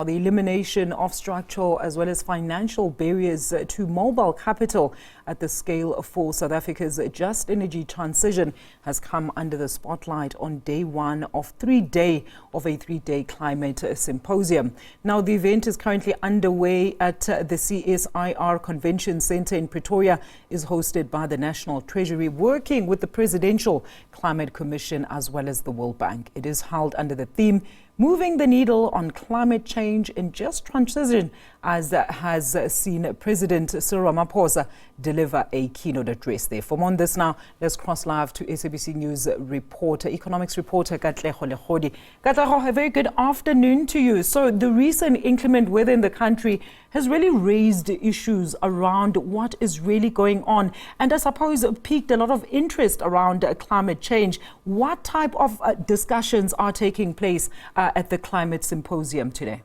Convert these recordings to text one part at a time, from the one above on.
The elimination of structural as well as financial barriers to mobile capital at the scale for South Africa's just energy transition has come under the spotlight on day one of a three-day climate symposium. Now, the event is currently underway at the CSIR Convention Centre in Pretoria, is hosted by the National Treasury, working with the Presidential Climate Commission as well as the World Bank. It is held under the theme Moving the Needle on Climate Change and Just Transition, as has seen President Cyril Ramaphosa deliver a keynote address there. For more on this now, let's cross live to SABC News economics reporter Katlego Legodi. Katlego, a very good afternoon to you. So the recent inclement weather in the country has really raised issues around what is really going on, and I suppose piqued a lot of interest around climate change. What type of discussions are taking place at the climate symposium today?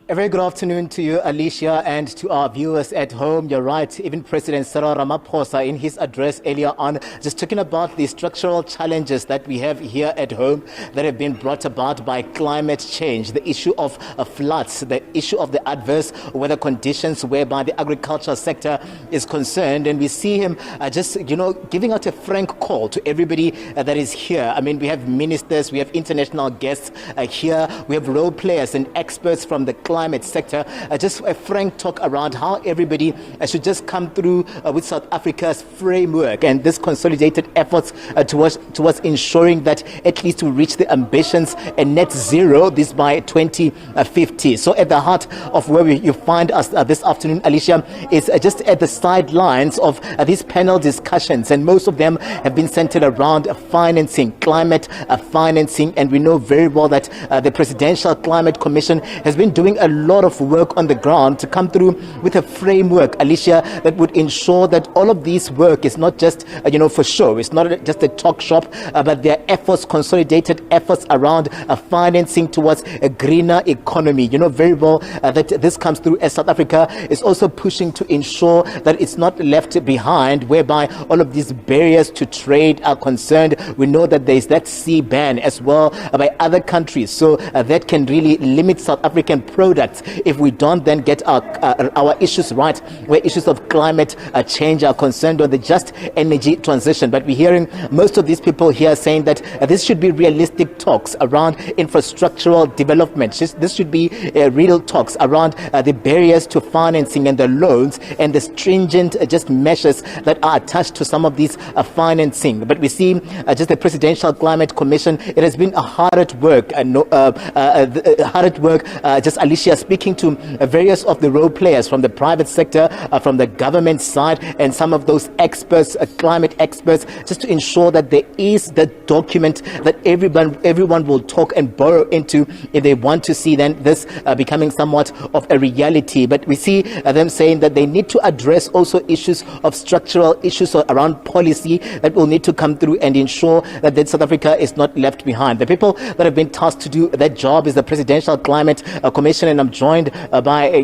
A very good afternoon to you, Alicia, and to our viewers at home. You're right, even President Cyril Ramaphosa in his address earlier on, just talking about the structural challenges that we have here at home that have been brought about by climate change, the issue of floods, the issue of the adverse weather conditions whereby the agricultural sector is concerned. And we see him giving out a frank call to everybody that is here. I mean, we have ministers, we have international guests here, we have role players and experts from the climate sector, just a frank talk around how everybody should just come through with South Africa's framework and this consolidated efforts towards ensuring that at least we reach the ambitions and net zero this by 2050. So at the heart of where you find us this afternoon, Alicia, is just at the sidelines of these panel discussions, and most of them have been centered around financing, climate financing, and we know very well that the Presidential Climate Commission has been doing a lot of work on the ground to come through with a framework, Alicia, that would ensure that all of this work is not just, for show. It's not just a talk shop, but there are efforts, consolidated efforts around financing towards a greener economy. You know very well that this comes through as South Africa is also pushing to ensure that it's not left behind, whereby all of these barriers to trade are concerned. We know that there is that sea ban as well by other countries, so that can really limit South African products if we don't then get our issues right, where issues of climate change are concerned, or the just energy transition. But we're hearing most of these people here saying that this should be realistic talks around infrastructural development. This should be real talks around the barriers to financing and the loans and the stringent just measures that are attached to some of these financing. But we see just the Presidential Climate Commission, it has been hard at work, just Alicia, speaking to various of the role players from the private sector, from the government side, and some of those experts, climate experts, just to ensure that there is the document that everyone will talk and borrow into if they want to see then this becoming somewhat of a reality. But we see them saying that they need to address also issues of structural issues around policy that will need to come through and ensure that South Africa is not left behind. The people that have been tasked to do that job is the Presidential Climate Commission, and I'm joined by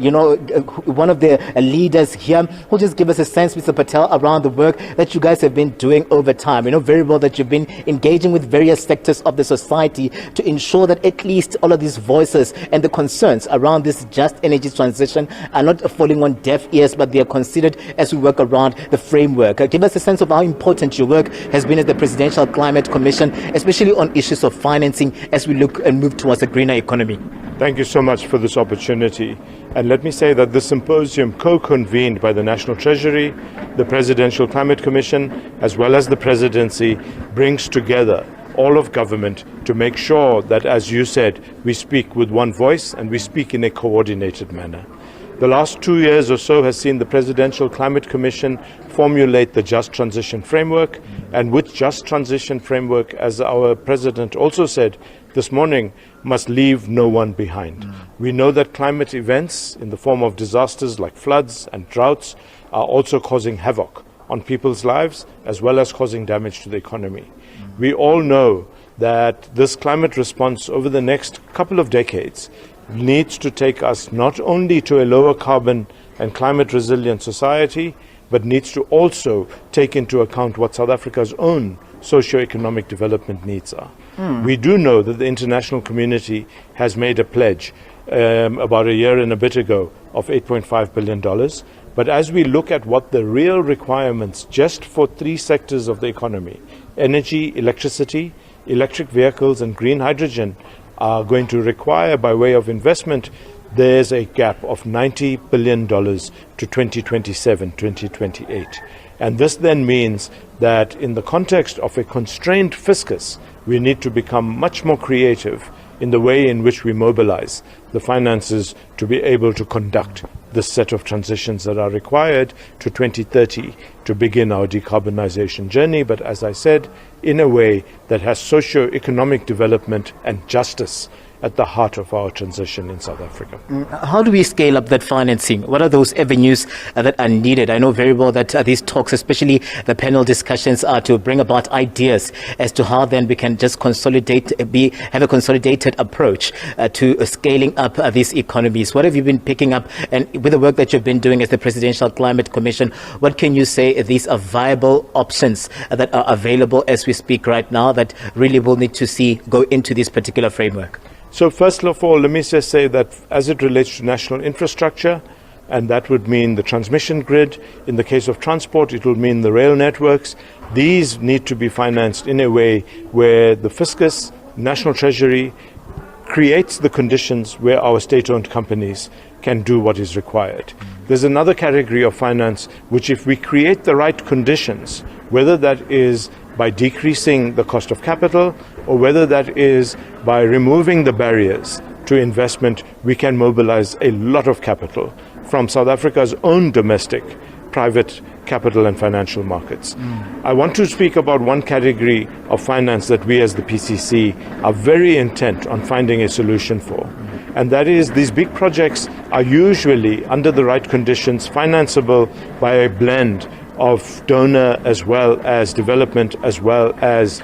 one of the leaders here who'll just give us a sense, Mr. Patel, around the work that you guys have been doing over time. We know very well that you've been engaging with various sectors of the society to ensure that at least all of these voices and the concerns around this just energy transition are not falling on deaf ears, but they are considered as we work around the framework. Give us a sense of how important your work has been at the Presidential Climate Commission, especially on issues of financing as we look and move towards a greener economy. Thank you so much for this opportunity. And let me say that this symposium, co-convened by the National Treasury, the Presidential Climate Commission, as well as the Presidency, brings together all of government to make sure that, as you said, we speak with one voice and we speak in a coordinated manner. The last 2 years or so has seen the Presidential Climate Commission formulate the Just Transition Framework, and with Just Transition Framework, as our President also said this morning, must leave no one behind. We know that climate events in the form of disasters like floods and droughts are also causing havoc on people's lives as well as causing damage to the economy. We all know that this climate response over the next couple of decades needs to take us not only to a lower carbon and climate resilient society, but needs to also take into account what South Africa's own socio-economic development needs are. We do know that the international community has made a pledge about a year and a bit ago of $8.5 billion. But as we look at what the real requirements just for three sectors of the economy, energy, electricity, electric vehicles and green hydrogen are going to require by way of investment, there's a gap of $90 billion to 2027, 2028. And this then means that in the context of a constrained fiscus, we need to become much more creative in the way in which we mobilize the finances to be able to conduct this set of transitions that are required to 2030 to begin our decarbonization journey. But as I said, in a way that has socio-economic development and justice at the heart of our transition in South Africa. How do we scale up that financing? What are those avenues that are needed? I know very well that these talks, especially the panel discussions, are to bring about ideas as to how then we can just have a consolidated approach to scaling up these economies. What have you been picking up? And with the work that you've been doing as the Presidential Climate Commission, what can you say these are viable options that are available as we speak right now that really will need to see go into this particular framework? So first of all, let me just say that as it relates to national infrastructure, and that would mean the transmission grid, in the case of transport, it will mean the rail networks, these need to be financed in a way where the fiscus, National Treasury, creates the conditions where our state-owned companies can do what is required. There's another category of finance which, if we create the right conditions, whether that is by decreasing the cost of capital or whether that is by removing the barriers to investment, we can mobilize a lot of capital from South Africa's own domestic private capital and financial markets. I want to speak about one category of finance that we as the PCC are very intent on finding a solution for. And that is, these big projects are usually, under the right conditions, financeable by a blend of donor as well as development as well as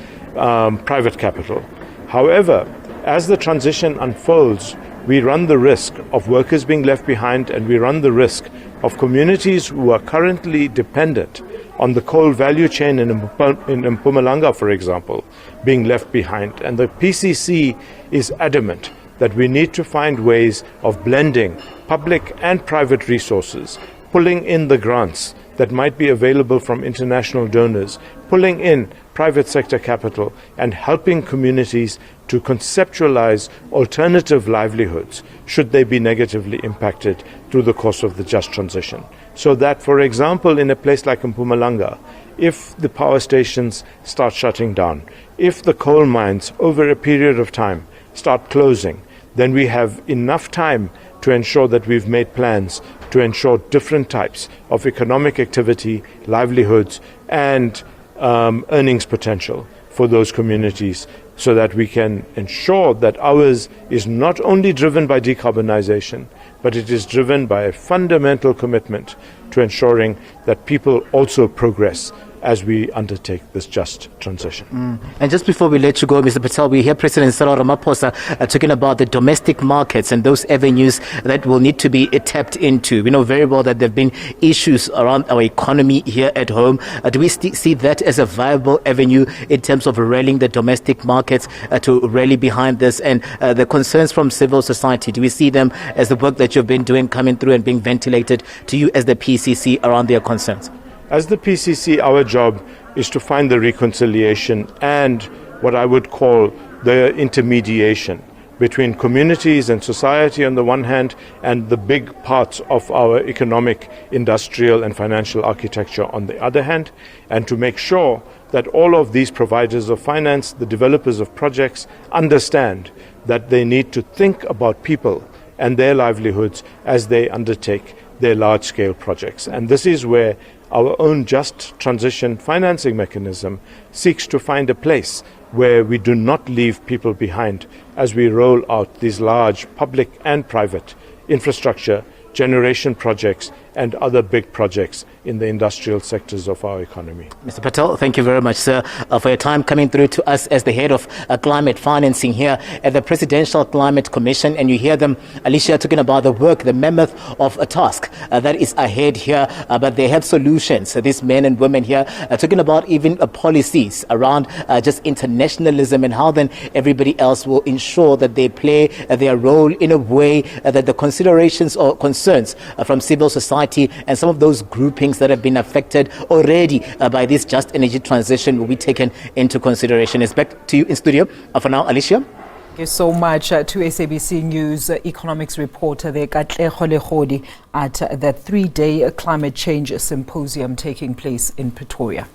private capital. However, as the transition unfolds, we run the risk of workers being left behind, and we run the risk of communities who are currently dependent on the coal value chain in Mpumalanga, for example, being left behind. And the PCC is adamant that we need to find ways of blending public and private resources, pulling in the grants that might be available from international donors, pulling in private sector capital and helping communities to conceptualize alternative livelihoods should they be negatively impacted through the course of the just transition. So that, for example, in a place like Mpumalanga, if the power stations start shutting down, if the coal mines over a period of time start closing, then we have enough time to ensure that we've made plans to ensure different types of economic activity, livelihoods, and earnings potential for those communities, so that we can ensure that ours is not only driven by decarbonization, but it is driven by a fundamental commitment to ensuring that people also progress as we undertake this just transition. And just before we let you go, Mr. Patel, we hear President Cyril Ramaphosa talking about the domestic markets and those avenues that will need to be tapped into. We know very well that there have been issues around our economy here at home. Do we see that as a viable avenue in terms of rallying the domestic markets to rally behind this? And the concerns from civil society, do we see them as the work that you've been doing coming through and being ventilated to you as the PCC around their concerns? As the PCC, our job is to find the reconciliation and what I would call the intermediation between communities and society on the one hand, and the big parts of our economic, industrial and financial architecture on the other hand, and to make sure that all of these providers of finance, the developers of projects, understand that they need to think about people and their livelihoods as they undertake their large-scale projects. And this is where our own just transition financing mechanism seeks to find a place where we do not leave people behind as we roll out these large public and private infrastructure generation projects and other big projects in the industrial sectors of our economy. Mr. Patel, thank you very much, sir, for your time coming through to us as the head of climate financing here at the Presidential Climate Commission. And you hear them, Alicia, talking about the work, the mammoth of a task that is ahead here, but they have solutions. These men and women here are talking about even policies around just internationalism and how then everybody else will ensure that they play their role in a way that the considerations or concerns from civil society and some of those groupings that have been affected already by this just energy transition will be taken into consideration. It's back to you in studio. For now, Alicia. Thank you so much to SABC News Economics reporter there, Katlego Legodi, at the 3-day climate change symposium taking place in Pretoria.